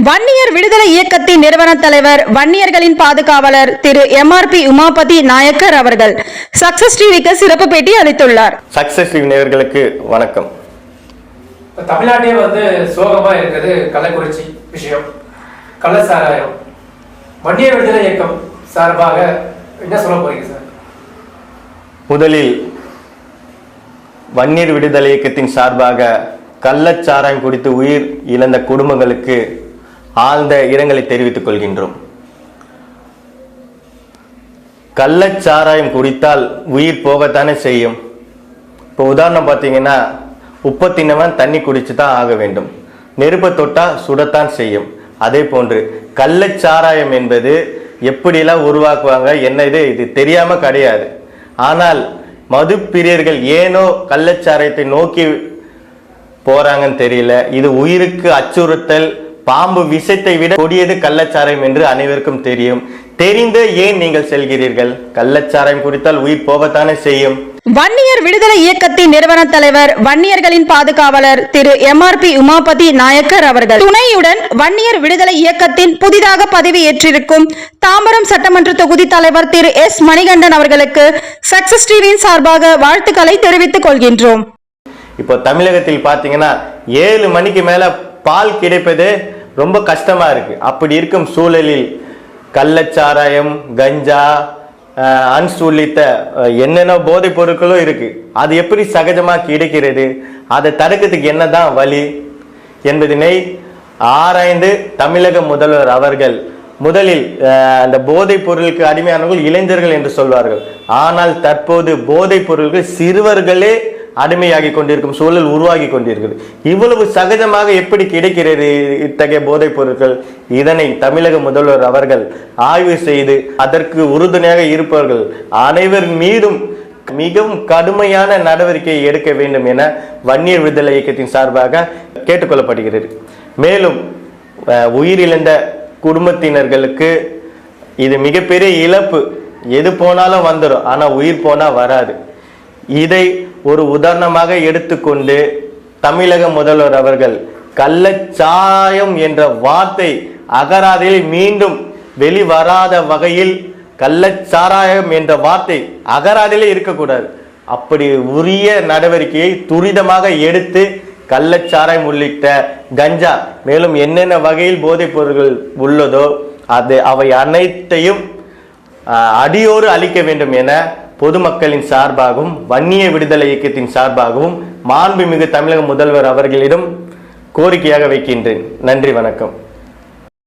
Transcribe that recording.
வன்னியர் விடுதலை இயக்கத்தின் நிறுவன தலைவர் வன்னியர்களின் பாதுகாவலர் திரு எம்ஆர்பி உமாபதி நாயக்கர் அவர்கள் சக்சஸ் டிவிக்கு சிறப்பு பேட்டி அளித்துள்ளார். சக்சஸ் டிவி நேயர்களுக்கு வணக்கம். தமிழ்நாட்டிலே சோகமா இருக்குது கள்ளக்குறிச்சி விஷயம், கள்ளச்சாராயம். வன்னியர் விடுதலை இயக்கம் சார்பாக என்ன சொல்ல போறீங்க சார்? முதலில் வன்னியர் விடுதலை இயக்கத்தின் சார்பாக கள்ளச்சாராயம் குடித்து உயிர் இழந்த குடும்பங்களுக்கு ஆழ்ந்த இரங்கலை தெரிவித்துக் கொள்கின்றோம். கள்ளச்சாராயம் குடித்தால் உயிர் போகத்தானே செய்யும். இப்போ உதாரணம் பார்த்தீங்கன்னா, உப்பை தின்னவன் தண்ணி குடிச்சு தான் ஆக வேண்டும், நெருப்பை தொட்டா சுடத்தான் செய்யும். அதே போன்று கள்ளச்சாராயம் என்பது எப்படியெல்லாம் உருவாக்குவாங்க என்ன இது தெரியாம கிடையாது. ஆனால் மது பிரியர்கள் ஏனோ கள்ளச்சாராயத்தை நோக்கி போறாங்கன்னு தெரியல. இது உயிருக்கு அச்சுறுத்தல், பாம்பு விஷத்தை விட கொடியது கள்ளச்சாராயம் என்று அனைவருக்கும் தெரியும். தெரிந்து ஏன் நீங்கள் செல்கிறீர்கள்? கள்ளச்சாராயம் குடித்தால் உயிர் போகத்தானே செய்யும். வன்னியர் விடுதலை இயக்கத்தின் நிறுவன தலைவர் வன்னியர்களின் பாதுகாவலர் திரு எம்ஆர்பி உமாபதி நாயக்கர் அவர்கள் துணையுடன் வன்னியர் விடுதலை இயக்கத்தின் புதிதாக பதவியேற்றிருக்கும் தாம்பரம் சட்டமன்ற தொகுதி தலைவர் திரு எஸ் மணிகண்டன் அவர்களுக்கு சக்சஸ் டிவியின் சார்பாக வாழ்த்துக்களை தெரிவித்துக் கொள்கின்றோம். இப்போ தமிழகத்தில் பாத்தீங்கன்னா 7 மணிக்கு மேல பால் கிடைப்பதே ரொம்ப கஷ்டமா இருக்கு. அப்படி இருக்கும் சூழலில் கள்ளச்சாராயம், கஞ்சா, அன்ஸ் உள்ளிட்ட என்னென்ன போதைப் பொருட்களும் இருக்கு. அது எப்படி சகஜமா கிடைக்கிறது? அதை தடுக்கிறதுக்கு என்னதான் வழி என்பதனை ஆராய்ந்து தமிழக முதல்வர் அவர்கள் முதலில் அந்த போதைப் பொருளுக்கு அடிமையானவர்கள் இளைஞர்கள் என்று சொல்வார்கள். ஆனால் தற்போது போதைப் பொருட்கள் சிறுவர்களே அடிமையாகி கொண்டிருக்கும் சூழல் உருவாகி கொண்டிருக்கிறது. இவ்வளவு சகஜமாக எப்படி கிடைக்கிறது இத்தகைய போதைப் பொருட்கள்? இதனை தமிழக முதல்வர் அவர்கள் ஆய்வு செய்து அதற்கு உறுதுணையாக இருப்பவர்கள் அனைவர் மீதும் மிகவும் கடுமையான நடவடிக்கை எடுக்க வேண்டும் என வன்னியர் விடுதலை இயக்கத்தின் சார்பாக கேட்டுக்கொள்ளப்படுகிறது. மேலும் உயிரிழந்த குடும்பத்தினர்களுக்கு இது மிகப்பெரிய இழப்பு. எது போனாலும் வந்துடும், ஆனா உயிர் போனா வராது. இதை ஒரு உதாரணமாக எடுத்துக்கொண்டு தமிழக முதல்வர் அவர்கள் கள்ளச்சாயம் என்ற வார்த்தை அகராதியில் மீண்டும் வெளிவராத வகையில் கள்ளச்சாராயம் என்ற வார்த்தை அகராதிலே இருக்கக்கூடாது. அப்படி உரிய நடவடிக்கையை துரிதமாக எடுத்து கள்ளச்சாராயம் உள்ளிட்ட கஞ்சா, மேலும் என்னென்ன வகையில் போதைப் பொருட்கள் உள்ளதோ அவை அனைத்தையும் அடியோடு அளிக்க வேண்டும் என பொதுமக்களின் சார்பாகவும் வன்னிய விடுதலை இயக்கத்தின் சார்பாகவும் மாண்புமிகு தமிழக முதல்வர் அவர்களிடம் கோரிக்கையாக வைக்கின்றேன். நன்றி, வணக்கம்.